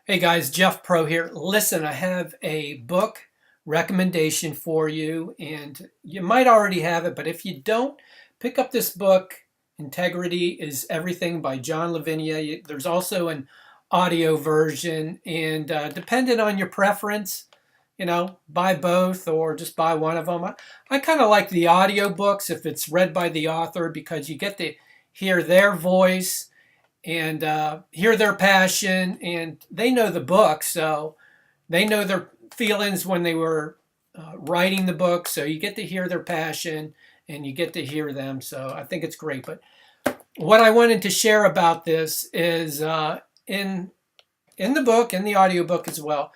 Hey guys, Jeff Pro here. Listen, I have a book recommendation for you, and you might already have it, but if you don't, pick up this book. Integrity is Everything by John Lavenia. There's also an audio version, and depending on your preference, buy both or just buy one of them. I kind of like the audio books if it's read by the author because you get to hear their voice and hear their passion, and they know the book, so they know their feelings when they were writing the book, so you get to hear their passion and you get to hear them, so I think it's great. But what I wanted to share about this is in the book, in the audiobook as well,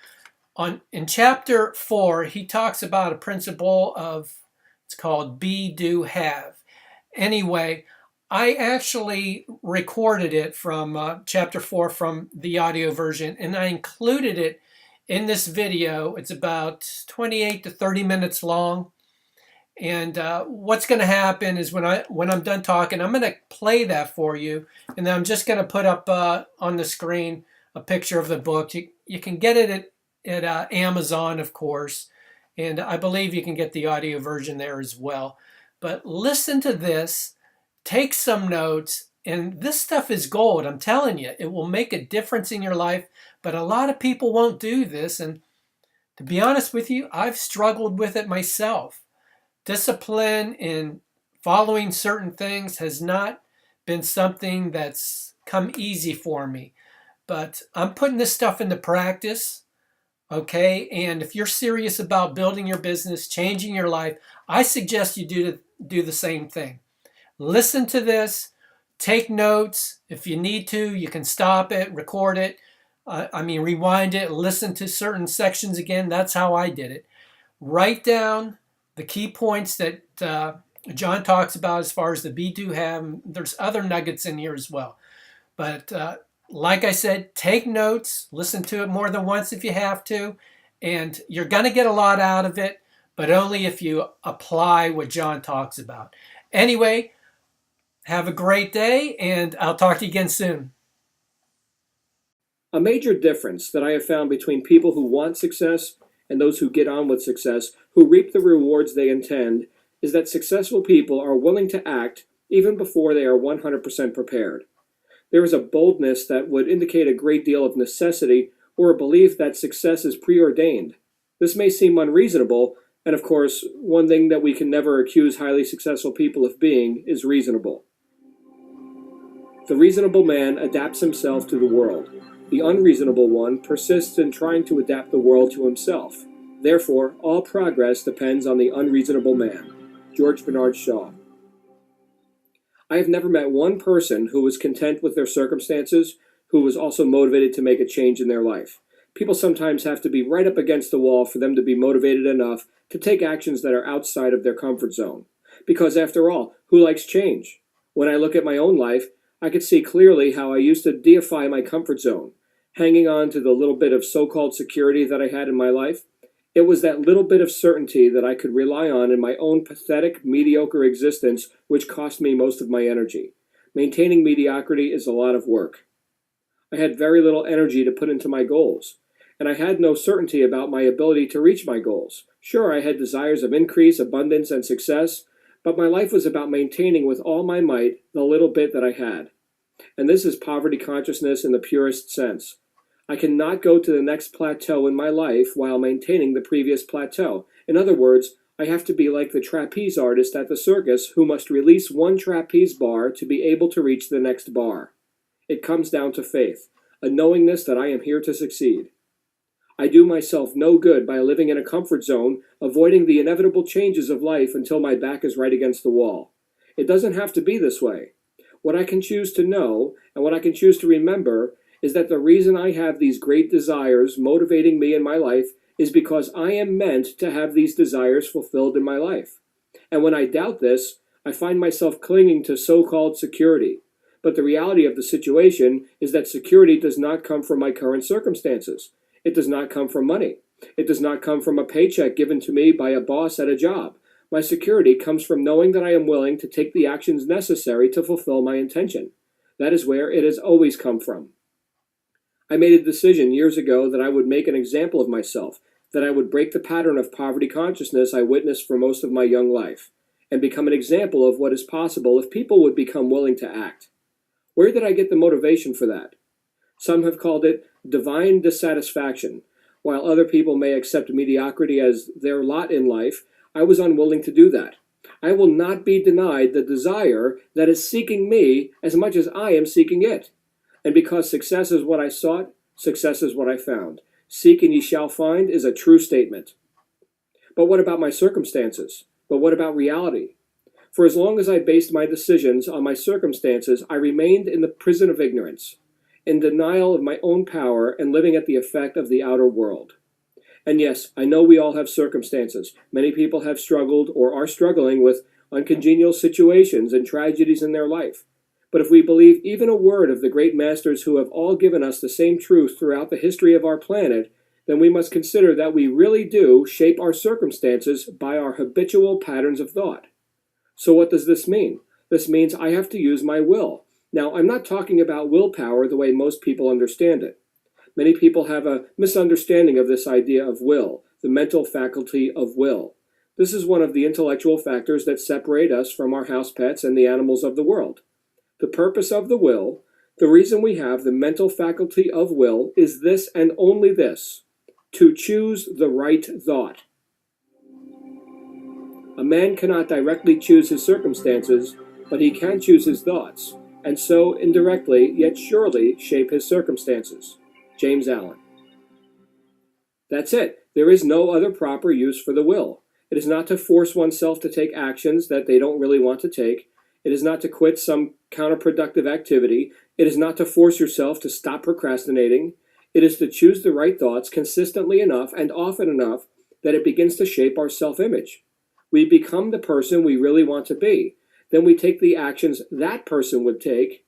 in chapter 4 he talks about a principle of, it's called be, do, have. Anyway, I actually recorded it from chapter 4 from the audio version, and I included it in this video. It's about 28 to 30 minutes long. And what's going to happen is when I'm done talking, I'm going to play that for you, and then I'm just going to put up on the screen a picture of the book. You can get it at Amazon, of course, and I believe you can get the audio version there as well. But listen to this. Take some notes, and this stuff is gold. I'm telling you, it will make a difference in your life, but a lot of people won't do this, and to be honest with you, I've struggled with it myself. Discipline in following certain things has not been something that's come easy for me, but I'm putting this stuff into practice, okay? And if you're serious about building your business, changing your life, I suggest you do the same thing. Listen to this, take notes. If you need to, you can stop it, record it. Rewind it, listen to certain sections again. That's how I did it. Write down the key points that John talks about as far as the be, do, have. There's other nuggets in here as well. But like I said, take notes, listen to it more than once if you have to, and you're going to get a lot out of it, but only if you apply what John talks about. Anyway, have a great day, and I'll talk to you again soon. A major difference that I have found between people who want success and those who get on with success, who reap the rewards they intend, is that successful people are willing to act even before they are 100% prepared. There is a boldness that would indicate a great deal of necessity or a belief that success is preordained. This may seem unreasonable, and of course, one thing that we can never accuse highly successful people of being is reasonable. The reasonable man adapts himself to the world. The unreasonable one persists in trying to adapt the world to himself. Therefore, all progress depends on the unreasonable man. George Bernard Shaw. I have never met one person who was content with their circumstances, who was also motivated to make a change in their life. People sometimes have to be right up against the wall for them to be motivated enough to take actions that are outside of their comfort zone. Because after all, who likes change? When I look at my own life, I could see clearly how I used to deify my comfort zone, hanging on to the little bit of so-called security that I had in my life. It was that little bit of certainty that I could rely on in my own pathetic, mediocre existence which cost me most of my energy. Maintaining mediocrity is a lot of work. I had very little energy to put into my goals, and I had no certainty about my ability to reach my goals. Sure, I had desires of increase, abundance, and success, but my life was about maintaining with all my might the little bit that I had. And this is poverty consciousness in the purest sense. I cannot go to the next plateau in my life while maintaining the previous plateau. In other words, I have to be like the trapeze artist at the circus who must release one trapeze bar to be able to reach the next bar. It comes down to faith, a knowingness that I am here to succeed. I do myself no good by living in a comfort zone, avoiding the inevitable changes of life until my back is right against the wall. It doesn't have to be this way. What I can choose to know, and what I can choose to remember, is that the reason I have these great desires motivating me in my life is because I am meant to have these desires fulfilled in my life. And when I doubt this, I find myself clinging to so-called security. But the reality of the situation is that security does not come from my current circumstances. It does not come from money. It does not come from a paycheck given to me by a boss at a job. My security comes from knowing that I am willing to take the actions necessary to fulfill my intention. That is where it has always come from. I made a decision years ago that I would make an example of myself, that I would break the pattern of poverty consciousness I witnessed for most of my young life, and become an example of what is possible if people would become willing to act. Where did I get the motivation for that? Some have called it divine dissatisfaction. While other people may accept mediocrity as their lot in life, I was unwilling to do that. I will not be denied the desire that is seeking me as much as I am seeking it. And because success is what I sought, success is what I found. Seek and ye shall find is a true statement. But what about my circumstances? But what about reality? For as long as I based my decisions on my circumstances, I remained in the prison of ignorance, in denial of my own power and living at the effect of the outer world. And yes, I know we all have circumstances. Many people have struggled or are struggling with uncongenial situations and tragedies in their life. But if we believe even a word of the great masters who have all given us the same truth throughout the history of our planet, then we must consider that we really do shape our circumstances by our habitual patterns of thought. So what does this mean? This means I have to use my will. Now, I'm not talking about willpower the way most people understand it. Many people have a misunderstanding of this idea of will, the mental faculty of will. This is one of the intellectual factors that separate us from our house pets and the animals of the world. The purpose of the will, the reason we have the mental faculty of will, is this and only this: to choose the right thought. A man cannot directly choose his circumstances, but he can choose his thoughts, and so indirectly, yet surely, shape his circumstances. James Allen. That's it. There is no other proper use for the will. It is not to force oneself to take actions that they don't really want to take. It is not to quit some counterproductive activity. It is not to force yourself to stop procrastinating. It is to choose the right thoughts consistently enough and often enough that it begins to shape our self-image. We become the person we really want to be. Then we take the actions that person would take,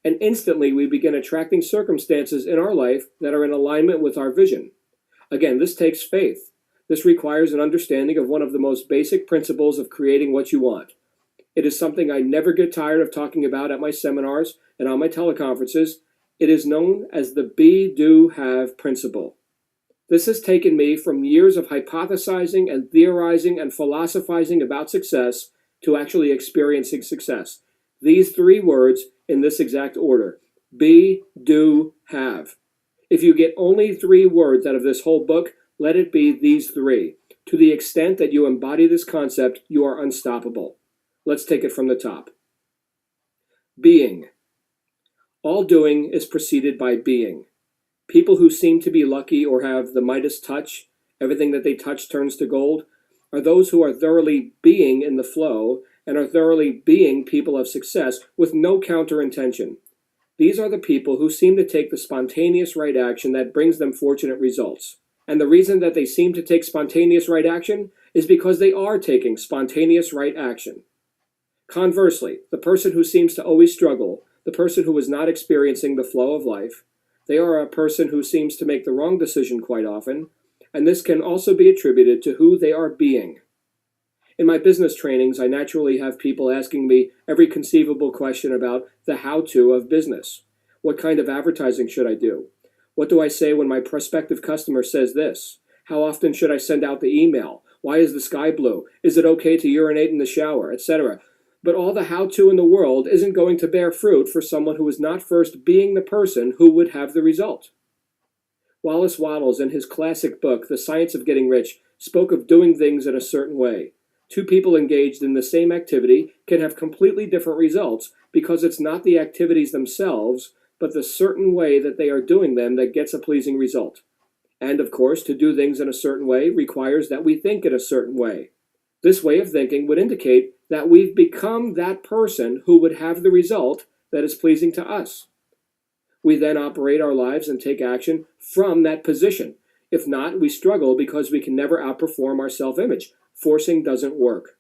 and instantly we begin attracting circumstances in our life that are in alignment with our vision. Again, this takes faith. This requires an understanding of one of the most basic principles of creating what you want. It is something I never get tired of talking about at my seminars and on my teleconferences. It is known as the be, do, have principle. This has taken me from years of hypothesizing and theorizing and philosophizing about success to actually experiencing success. These three words in this exact order: be, do, have. If you get only 3 words out of this whole book, let it be these 3. To the extent that you embody this concept, you are unstoppable. Let's take it from the top. Being. All doing is preceded by being. People who seem to be lucky or have the Midas touch, everything that they touch turns to gold, are those who are thoroughly being in the flow and are thoroughly being people of success with no counter intention. These are the people who seem to take the spontaneous right action that brings them fortunate results. And the reason that they seem to take spontaneous right action is because they are taking spontaneous right action. Conversely, the person who seems to always struggle, the person who is not experiencing the flow of life, they are a person who seems to make the wrong decision quite often, and this can also be attributed to who they are being. In my business trainings, I naturally have people asking me every conceivable question about the how-to of business. What kind of advertising should I do? What do I say when my prospective customer says this? How often should I send out the email? Why is the sky blue? Is it okay to urinate in the shower? Etc. But all the how-to in the world isn't going to bear fruit for someone who is not first being the person who would have the result. Wallace Wattles, in his classic book, The Science of Getting Rich, spoke of doing things in a certain way. 2 people engaged in the same activity can have completely different results because it's not the activities themselves, but the certain way that they are doing them that gets a pleasing result. And of course, to do things in a certain way requires that we think in a certain way. This way of thinking would indicate that we've become that person who would have the result that is pleasing to us. We then operate our lives and take action from that position. If not, we struggle because we can never outperform our self-image. Forcing doesn't work.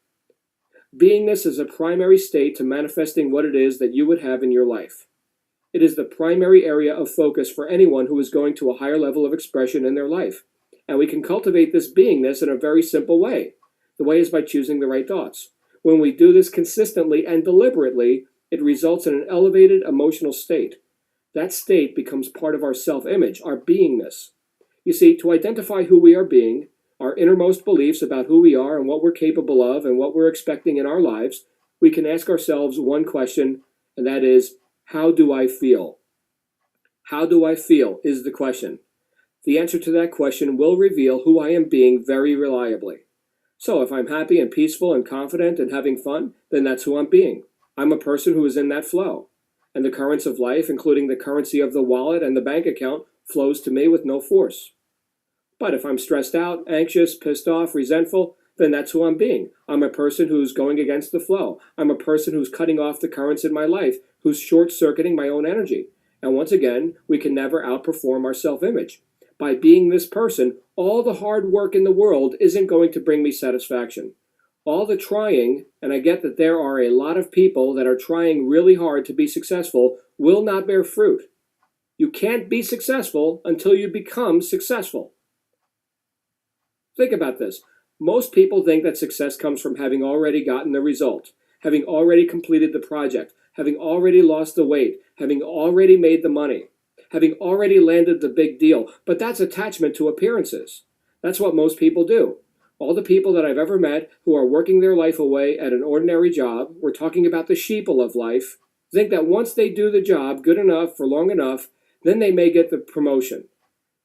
Beingness is a primary state to manifesting what it is that you would have in your life. It is the primary area of focus for anyone who is going to a higher level of expression in their life. And we can cultivate this beingness in a very simple way. The way is by choosing the right thoughts. When we do this consistently and deliberately, it results in an elevated emotional state. That state becomes part of our self-image, our beingness. You see, to identify who we are being, our innermost beliefs about who we are and what we're capable of and what we're expecting in our lives, we can ask ourselves one question, and that is, how do I feel? How do I feel is the question. The answer to that question will reveal who I am being very reliably. So if I'm happy and peaceful and confident and having fun, then that's who I'm being. I'm a person who is in that flow. And the currents of life, including the currency of the wallet and the bank account, flows to me with no force. But if I'm stressed out, anxious, pissed off, resentful, then that's who I'm being. I'm a person who's going against the flow. I'm a person who's cutting off the currents in my life, who's short-circuiting my own energy. And once again, we can never outperform our self-image. By being this person, all the hard work in the world isn't going to bring me satisfaction. All the trying, and I get that there are a lot of people that are trying really hard to be successful, will not bear fruit. You can't be successful until you become successful. Think about this. Most people think that success comes from having already gotten the result, having already completed the project, having already lost the weight, having already made the money, having already landed the big deal. But that's attachment to appearances. That's what most people do. All the people that I've ever met who are working their life away at an ordinary job, we're talking about the sheeple of life, think that once they do the job good enough for long enough, then they may get the promotion.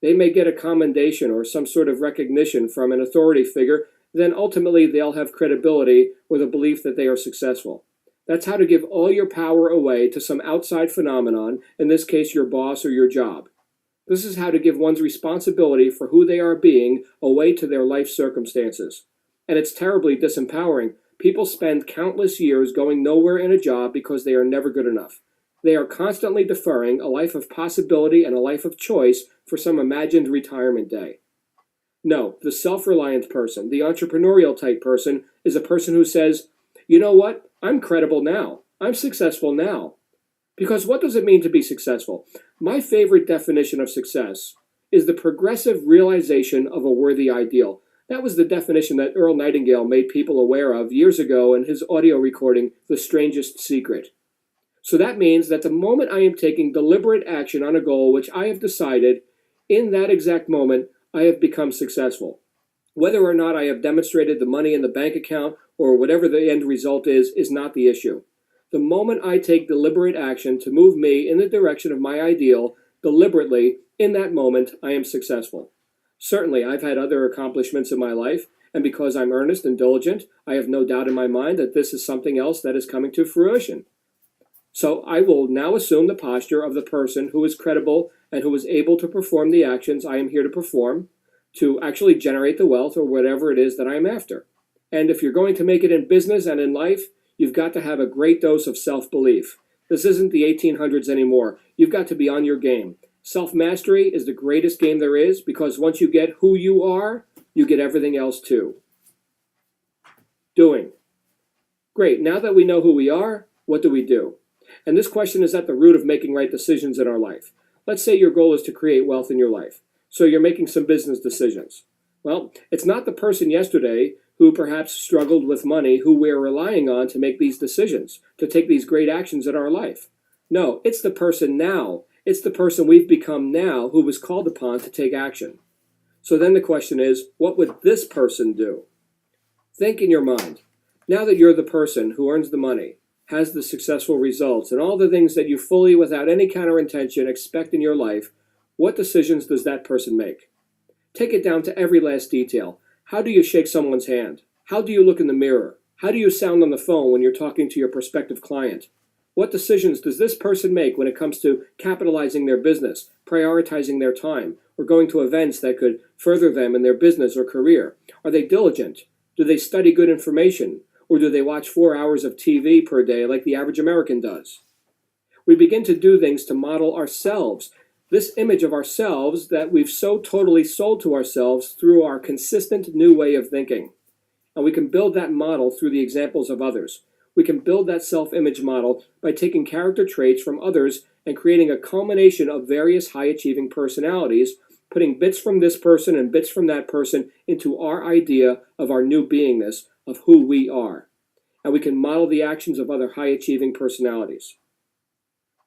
They may get a commendation or some sort of recognition from an authority figure, then ultimately they'll have credibility or the belief that they are successful. That's how to give all your power away to some outside phenomenon, in this case your boss or your job. This is how to give one's responsibility for who they are being away to their life circumstances. And it's terribly disempowering. People spend countless years going nowhere in a job because they are never good enough. They are constantly deferring a life of possibility and a life of choice for some imagined retirement day. No, the self-reliant person, the entrepreneurial type person, is a person who says, you know what, I'm credible now. I'm successful now. Because what does it mean to be successful? My favorite definition of success is the progressive realization of a worthy ideal. That was the definition that Earl Nightingale made people aware of years ago in his audio recording, The Strangest Secret. So that means that the moment I am taking deliberate action on a goal which I have decided, in that exact moment, I have become successful. Whether or not I have demonstrated the money in the bank account or whatever the end result is not the issue. The moment I take deliberate action to move me in the direction of my ideal, deliberately, in that moment, I am successful. Certainly, I've had other accomplishments in my life, and because I'm earnest and diligent, I have no doubt in my mind that this is something else that is coming to fruition. So I will now assume the posture of the person who is credible and who is able to perform the actions I am here to perform, to actually generate the wealth or whatever it is that I am after. And if you're going to make it in business and in life, you've got to have a great dose of self-belief. This isn't the 1800s anymore. You've got to be on your game. Self-mastery is the greatest game there is because once you get who you are, you get everything else too. Doing. Great, now that we know who we are, what do we do? And this question is at the root of making right decisions in our life. Let's say your goal is to create wealth in your life. So you're making some business decisions. Well, it's not the person yesterday who perhaps struggled with money who we're relying on to make these decisions, to take these great actions in our life. No, it's the person now. It's the person we've become now who was called upon to take action. So then the question is, what would this person do? Think in your mind. Now that you're the person who earns the money, has the successful results, and all the things that you fully, without any counterintention, expect in your life, what decisions does that person make? Take it down to every last detail. How do you shake someone's hand? How do you look in the mirror? How do you sound on the phone when you're talking to your prospective client? What decisions does this person make when it comes to capitalizing their business, prioritizing their time, or going to events that could further them in their business or career? Are they diligent? Do they study good information? Or do they watch 4 hours of TV per day like the average American does? We begin to do things to model ourselves, this image of ourselves that we've so totally sold to ourselves through our consistent new way of thinking. And we can build that model through the examples of others. We can build that self-image model by taking character traits from others and creating a culmination of various high-achieving personalities, putting bits from this person and bits from that person into our idea of our new beingness, of who we are. And we can model the actions of other high-achieving personalities.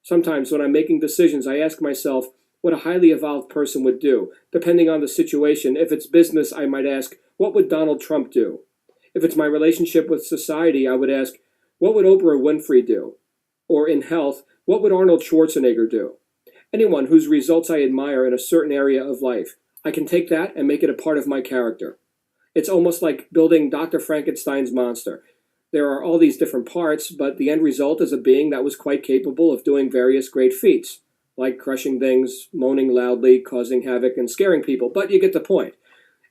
Sometimes when I'm making decisions, I ask myself what a highly evolved person would do. Depending on the situation, if it's business, I might ask, what would Donald Trump do? If it's my relationship with society, I would ask, what would Oprah Winfrey do? Or in health, what would Arnold Schwarzenegger do? Anyone whose results I admire in a certain area of life, I can take that and make it a part of my character. It's almost like building Dr. Frankenstein's monster. There are all these different parts, but the end result is a being that was quite capable of doing various great feats, like crushing things, moaning loudly, causing havoc, and scaring people, but you get the point.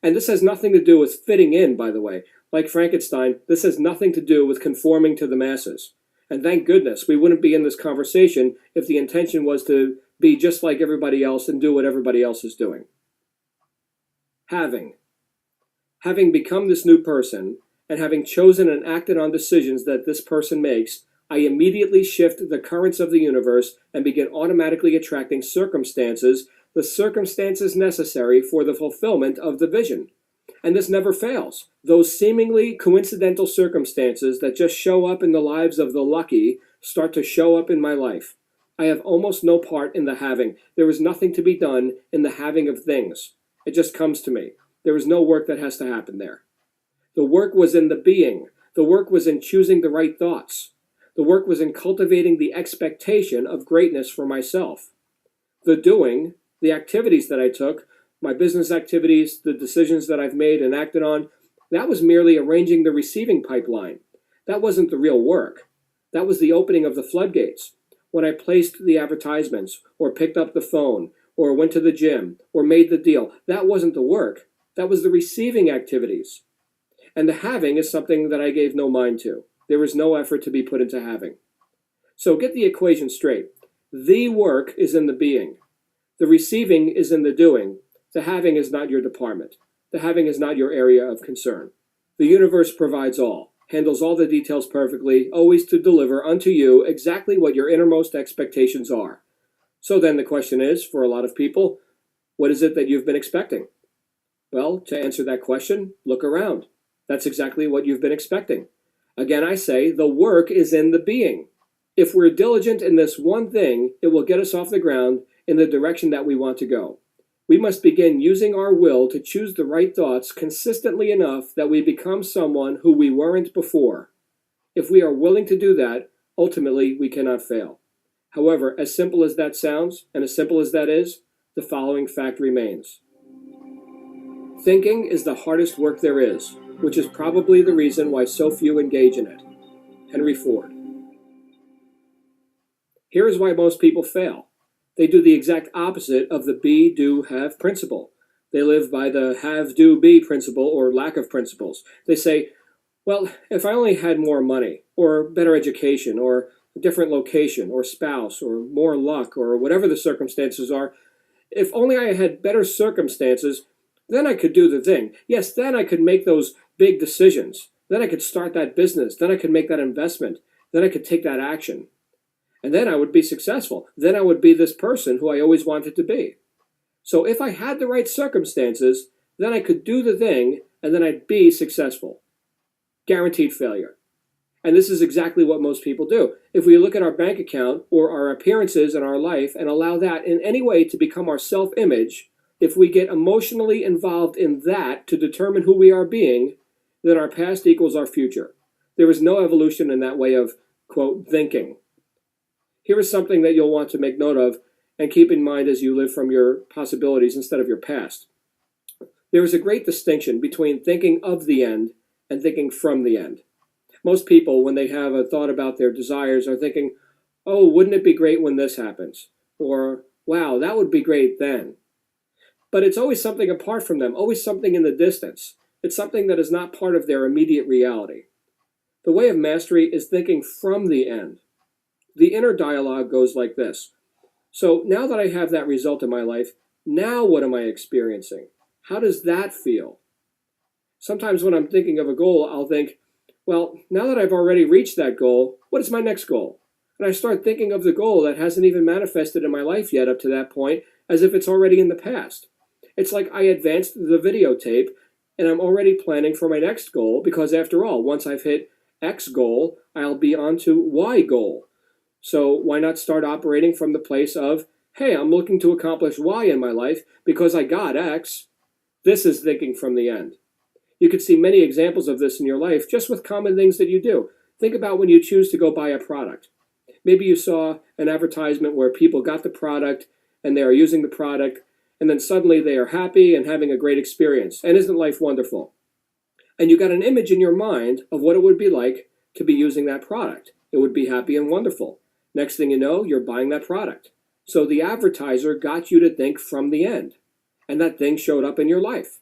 And this has nothing to do with fitting in, by the way. Like Frankenstein, this has nothing to do with conforming to the masses. And thank goodness we wouldn't be in this conversation if the intention was to be just like everybody else and do what everybody else is doing. Having become this new person, and having chosen and acted on decisions that this person makes, I immediately shift the currents of the universe and begin automatically attracting the circumstances necessary for the fulfillment of the vision. And this never fails. Those seemingly coincidental circumstances that just show up in the lives of the lucky start to show up in my life. I have almost no part in the having. There is nothing to be done in the having of things. It just comes to me. There is no work that has to happen there. The work was in the being. The work was in choosing the right thoughts. The work was in cultivating the expectation of greatness for myself. The doing, the activities that I took, my business activities, the decisions that I've made and acted on, that was merely arranging the receiving pipeline. That wasn't the real work. That was the opening of the floodgates. When I placed the advertisements, or picked up the phone, or went to the gym, or made the deal, that wasn't the work. That was the receiving activities. And the having is something that I gave no mind to. There is no effort to be put into having. So get the equation straight. The work is in the being. The receiving is in the doing. The having is not your department. The having is not your area of concern. The universe provides all, handles all the details perfectly, always to deliver unto you exactly what your innermost expectations are. So then the question is, for a lot of people, what is it that you've been expecting? Well, to answer that question, look around. That's exactly what you've been expecting. Again, I say, the work is in the being. If we're diligent in this one thing, it will get us off the ground in the direction that we want to go. We must begin using our will to choose the right thoughts consistently enough that we become someone who we weren't before. If we are willing to do that, ultimately we cannot fail. However, as simple as that sounds, and as simple as that is, the following fact remains. Thinking is the hardest work there is, which is probably the reason why so few engage in it. Henry Ford. Here is why most people fail. They do the exact opposite of the be, do, have principle. They live by the have, do, be principle or lack of principles. They say, well, if I only had more money, or better education, or a different location, or spouse, or more luck, or whatever the circumstances are, if only I had better circumstances, then I could do the thing. Yes, then I could make those big decisions. Then I could start that business. Then I could make that investment. Then I could take that action. And then I would be successful. Then I would be this person who I always wanted to be. So if I had the right circumstances, then I could do the thing, and then I'd be successful. Guaranteed failure. And this is exactly what most people do. If we look at our bank account or our appearances in our life and allow that in any way to become our self-image, if we get emotionally involved in that to determine who we are being, then our past equals our future. There is no evolution in that way of, quote, thinking. Here is something that you'll want to make note of and keep in mind as you live from your possibilities instead of your past. There is a great distinction between thinking of the end and thinking from the end. Most people, when they have a thought about their desires, are thinking, oh, wouldn't it be great when this happens? Or, wow, that would be great then. But it's always something apart from them, always something in the distance. It's something that is not part of their immediate reality. The way of mastery is thinking from the end. The inner dialogue goes like this. So now that I have that result in my life, now what am I experiencing? How does that feel? Sometimes when I'm thinking of a goal, I'll think, well, now that I've already reached that goal, what is my next goal? And I start thinking of the goal that hasn't even manifested in my life yet up to that point, as if it's already in the past. It's like I advanced the videotape and I'm already planning for my next goal because after all, once I've hit X goal, I'll be on to Y goal. So why not start operating from the place of, hey, I'm looking to accomplish Y in my life because I got X. This is thinking from the end. You could see many examples of this in your life just with common things that you do. Think about when you choose to go buy a product. Maybe you saw an advertisement where people got the product and they are using the product, and then suddenly they are happy and having a great experience. And isn't life wonderful? And you got an image in your mind of what it would be like to be using that product. It would be happy and wonderful. Next thing you know, you're buying that product. So the advertiser got you to think from the end, and that thing showed up in your life.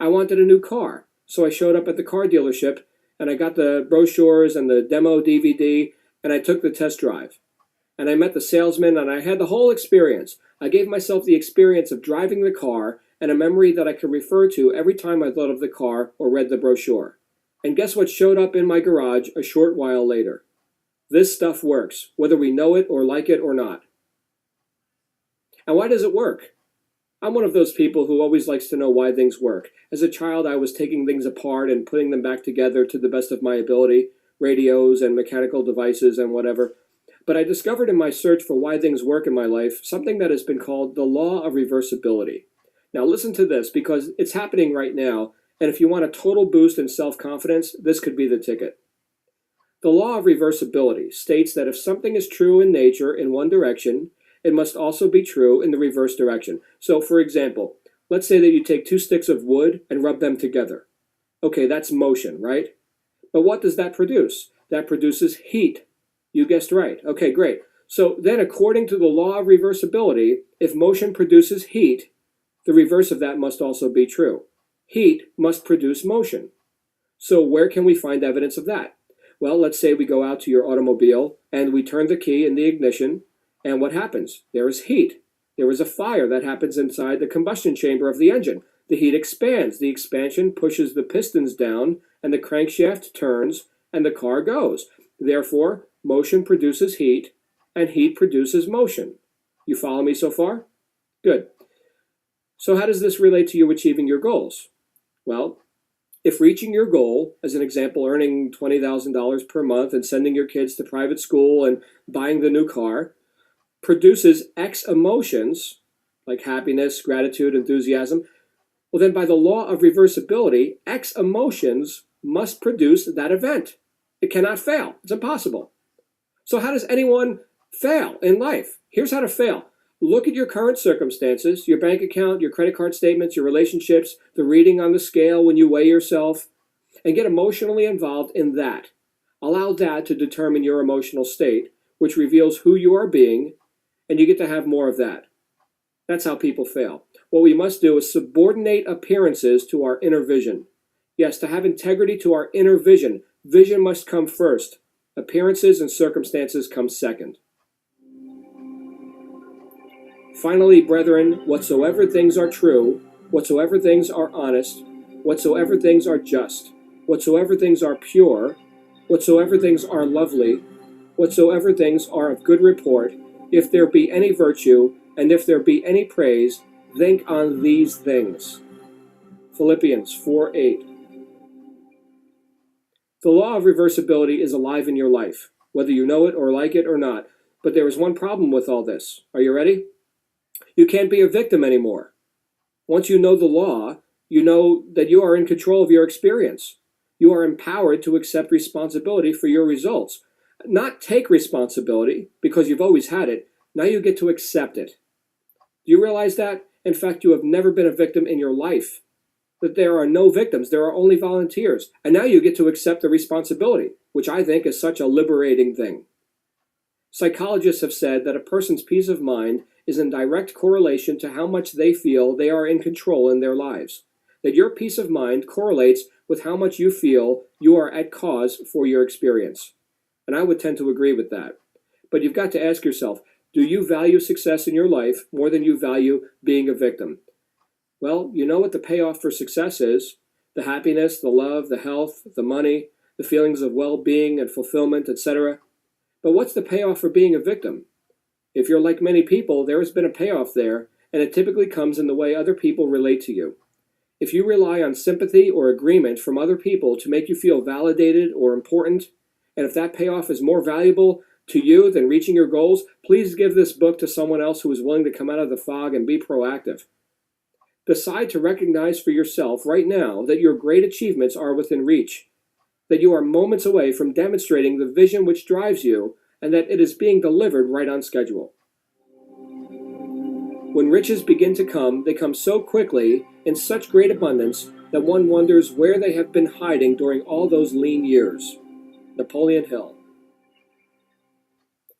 I wanted a new car, so I showed up at the car dealership and I got the brochures and the demo DVD and I took the test drive. And I met the salesman and I had the whole experience. I gave myself the experience of driving the car and a memory that I could refer to every time I thought of the car or read the brochure. And guess what showed up in my garage a short while later? This stuff works, whether we know it or like it or not. And why does it work? I'm one of those people who always likes to know why things work. As a child, I was taking things apart and putting them back together to the best of my ability, radios and mechanical devices and whatever. But I discovered in my search for why things work in my life something that has been called the law of reversibility. Now listen to this because it's happening right now, and if you want a total boost in self-confidence, this could be the ticket. The law of reversibility states that if something is true in nature in one direction, it must also be true in the reverse direction. So, for example, let's say that you take two sticks of wood and rub them together. Okay, that's motion, right? But what does that produce? That produces heat. You guessed right. Okay, great. So then, according to the law of reversibility, if motion produces heat, the reverse of that must also be true. Heat must produce motion. So where can we find evidence of that? Well, let's say we go out to your automobile and we turn the key in the ignition, and what happens? There is heat. There is a fire that happens inside the combustion chamber of the engine. The heat expands. The expansion pushes the pistons down, and the crankshaft turns, and the car goes. Therefore, motion produces heat, and heat produces motion. You follow me so far? Good. So how does this relate to you achieving your goals? Well, if reaching your goal, as an example, earning $20,000 per month and sending your kids to private school and buying the new car, produces X emotions, like happiness, gratitude, enthusiasm, well then by the law of reversibility, X emotions must produce that event. It cannot fail. It's impossible. So how does anyone fail in life? Here's how to fail. Look at your current circumstances, your bank account, your credit card statements, your relationships, the reading on the scale when you weigh yourself, and get emotionally involved in that. Allow that to determine your emotional state, which reveals who you are being, and you get to have more of that. That's how people fail. What we must do is subordinate appearances to our inner vision. Yes, to have integrity to our inner vision. Vision must come first. Appearances and circumstances come second. Finally, brethren, whatsoever things are true, whatsoever things are honest, whatsoever things are just, whatsoever things are pure, whatsoever things are lovely, whatsoever things are of good report, if there be any virtue, and if there be any praise, think on these things. Philippians 4:8. The law of reversibility is alive in your life, whether you know it or like it or not. But there is one problem with all this. Are you ready? You can't be a victim anymore. Once you know the law, you know that you are in control of your experience. You are empowered to accept responsibility for your results. Not take responsibility, because you've always had it. Now you get to accept it. Do you realize that? In fact, you have never been a victim in your life. That there are no victims, there are only volunteers. And now you get to accept the responsibility, which I think is such a liberating thing. Psychologists have said that a person's peace of mind is in direct correlation to how much they feel they are in control in their lives. That your peace of mind correlates with how much you feel you are at cause for your experience. And I would tend to agree with that. But you've got to ask yourself, do you value success in your life more than you value being a victim? Well, you know what the payoff for success is. The happiness, the love, the health, the money, the feelings of well-being and fulfillment, etc. But what's the payoff for being a victim? If you're like many people, there has been a payoff there, and it typically comes in the way other people relate to you. If you rely on sympathy or agreement from other people to make you feel validated or important, and if that payoff is more valuable to you than reaching your goals, please give this book to someone else who is willing to come out of the fog and be proactive. Decide to recognize for yourself right now that your great achievements are within reach, that you are moments away from demonstrating the vision which drives you, and that it is being delivered right on schedule. When riches begin to come, they come so quickly, in such great abundance, that one wonders where they have been hiding during all those lean years. Napoleon Hill.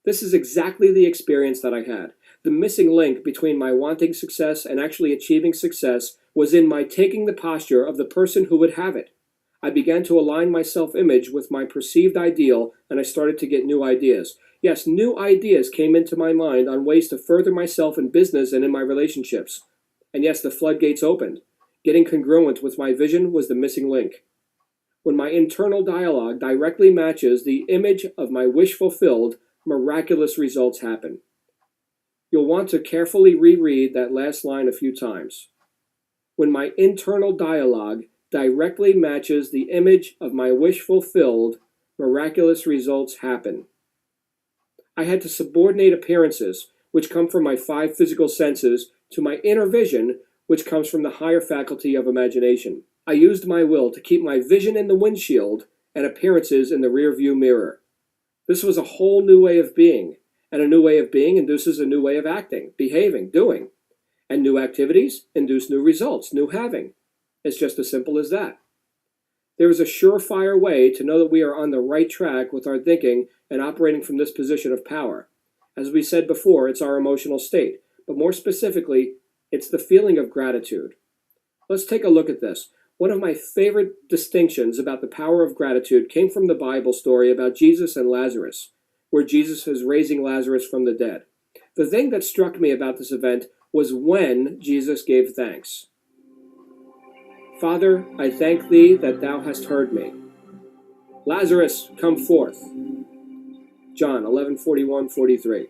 This is exactly the experience that I had. The missing link between my wanting success and actually achieving success was in my taking the posture of the person who would have it. I began to align my self-image with my perceived ideal, and I started to get new ideas. Yes, new ideas came into my mind on ways to further myself in business and in my relationships. And yes, the floodgates opened. Getting congruent with my vision was the missing link. When my internal dialogue directly matches the image of my wish fulfilled, miraculous results happen. You'll want to carefully reread that last line a few times. When my internal dialogue directly matches the image of my wish fulfilled, miraculous results happen. I had to subordinate appearances, which come from my 5 physical senses, to my inner vision, which comes from the higher faculty of imagination. I used my will to keep my vision in the windshield and appearances in the rearview mirror. This was a whole new way of being, and a new way of being induces a new way of acting, behaving, doing. And new activities induce new results, new having. It's just as simple as that. There is a surefire way to know that we are on the right track with our thinking and operating from this position of power. As we said before, it's our emotional state, but more specifically, it's the feeling of gratitude. Let's take a look at this. One of my favorite distinctions about the power of gratitude came from the Bible story about Jesus and Lazarus, where Jesus is raising Lazarus from the dead. The thing that struck me about this event was when Jesus gave thanks. Father, I thank thee that thou hast heard me. Lazarus, come forth. John 11:41-43.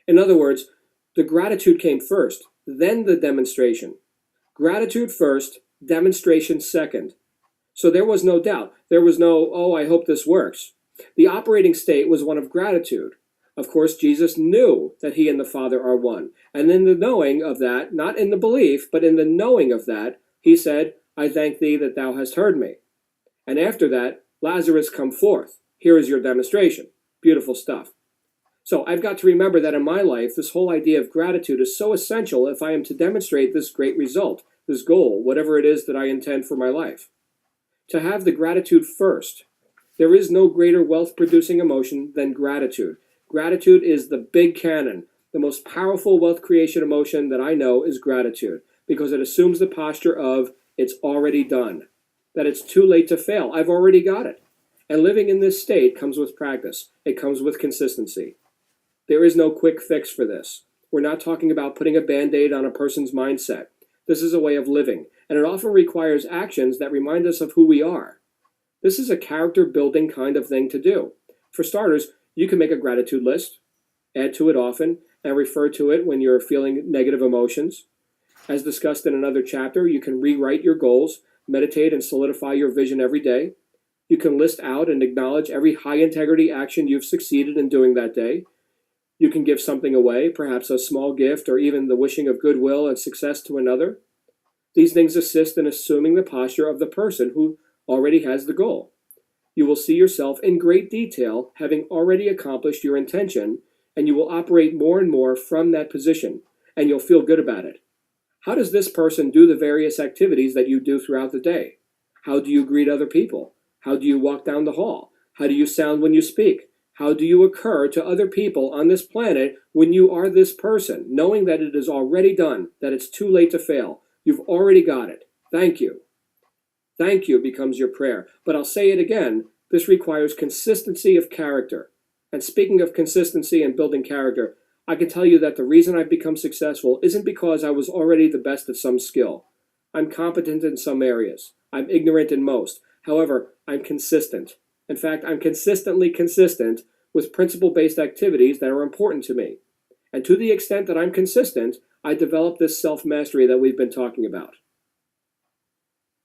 In other words, the gratitude came first, then the demonstration. Gratitude first, demonstration second. So there was no doubt. There was no, oh, I hope this works. The operating state was one of gratitude. Of course, Jesus knew that he and the Father are one. And in the knowing of that, not in the belief, but in the knowing of that, he said, I thank thee that thou hast heard me. And after that, Lazarus, come forth. Here is your demonstration. Beautiful stuff. So I've got to remember that in my life, this whole idea of gratitude is so essential if I am to demonstrate this great result, this goal, whatever it is that I intend for my life. To have the gratitude first. There is no greater wealth-producing emotion than gratitude. Gratitude is the big cannon. The most powerful wealth creation emotion that I know is gratitude, because it assumes the posture of it's already done, that it's too late to fail. I've already got it. And living in this state comes with practice. It comes with consistency. There is no quick fix for this. We're not talking about putting a Band-Aid on a person's mindset. This is a way of living, and it often requires actions that remind us of who we are. This is a character-building kind of thing to do. For starters, you can make a gratitude list, add to it often, and refer to it when you're feeling negative emotions. As discussed in another chapter, you can rewrite your goals, meditate and solidify your vision every day. You can list out and acknowledge every high-integrity action you've succeeded in doing that day. You can give something away, perhaps a small gift or even the wishing of goodwill and success to another. These things assist in assuming the posture of the person who already has the goal. You will see yourself in great detail having already accomplished your intention, and you will operate more and more from that position, and you'll feel good about it. How does this person do the various activities that you do throughout the day? How do you greet other people? How do you walk down the hall? How do you sound when you speak? How do you occur to other people on this planet when you are this person, knowing that it is already done, that it's too late to fail? You've already got it. Thank you. Thank you becomes your prayer. But I'll say it again, this requires consistency of character. And speaking of consistency and building character, I can tell you that the reason I've become successful isn't because I was already the best at some skill. I'm competent in some areas. I'm ignorant in most. However, I'm consistent. In fact, I'm consistently consistent with principle-based activities that are important to me. And to the extent that I'm consistent, I develop this self-mastery that we've been talking about.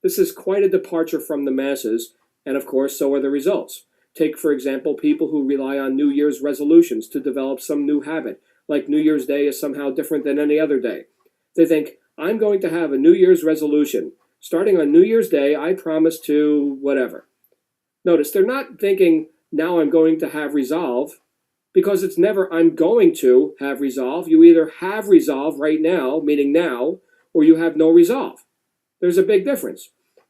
This is quite a departure from the masses, and of course, so are the results. Take, for example, people who rely on New Year's resolutions to develop some new habit, like New Year's Day is somehow different than any other day. They think, I'm going to have a New Year's resolution. Starting on New Year's Day, I promise to whatever. Notice, they're not thinking, now I'm going to have resolve, because it's never I'm going to have resolve. You either have resolve right now, meaning now, or you have no resolve. There's a big difference.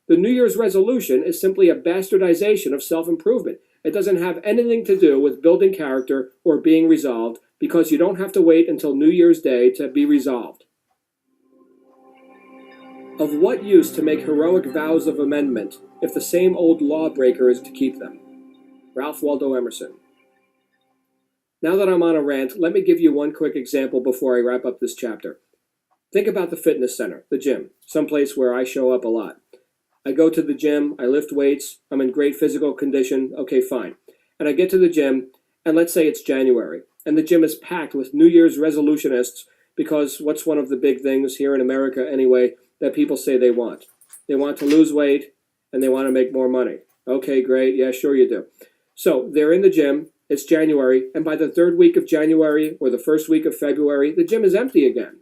The New Year's resolution is simply a bastardization of self-improvement. It doesn't have anything to do with building character or being resolved, because you don't have to wait until New Year's Day to be resolved. Of what use to make heroic vows of amendment if the same old lawbreaker is to keep them? Ralph Waldo Emerson. Now that I'm on a rant, let me give you one quick example before I wrap up this chapter. Think about the fitness center, the gym, someplace where I show up a lot. I go to the gym, I lift weights, I'm in great physical condition, okay, fine. And I get to the gym, and let's say it's January, and the gym is packed with New Year's resolutionists, because what's one of the big things here in America anyway that people say they want? They want to lose weight, and they want to make more money. Okay, great, yeah, sure you do. So they're in the gym, it's January, and by the third week of January or the first week of February, the gym is empty again.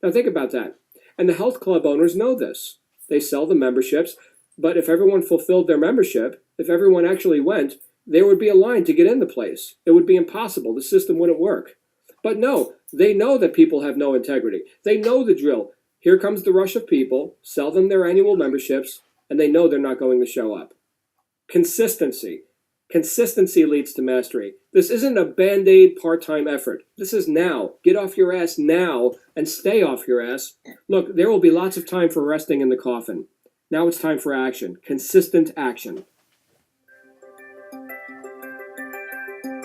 Now think about that. And the health club owners know this. They sell the memberships, but if everyone fulfilled their membership, if everyone actually went, there would be a line to get in the place. It would be impossible. The system wouldn't work. But no, they know that people have no integrity. They know the drill. Here comes the rush of people, sell them their annual memberships, and they know they're not going to show up. Consistency. Consistency leads to mastery. This isn't a band-aid part-time effort. This is now. Get off your ass now and stay off your ass. Look, there will be lots of time for resting in the coffin. Now it's time for action. Consistent action.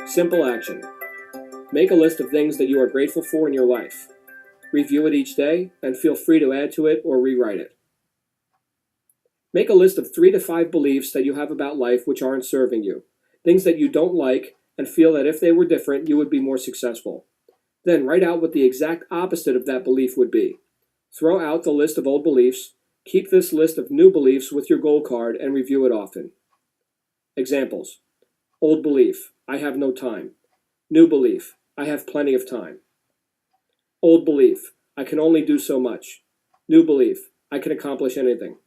Simple action. Make a list of things that you are grateful for in your life. Review it each day and feel free to add to it or rewrite it. Make a list of 3 to 5 beliefs that you have about life which aren't serving you. Things that you don't like and feel that if they were different, you would be more successful. Then write out what the exact opposite of that belief would be. Throw out the list of old beliefs. Keep this list of new beliefs with your goal card and review it often. Examples. Old belief, I have no time. New belief, I have plenty of time. Old belief, I can only do so much. New belief, I can accomplish anything.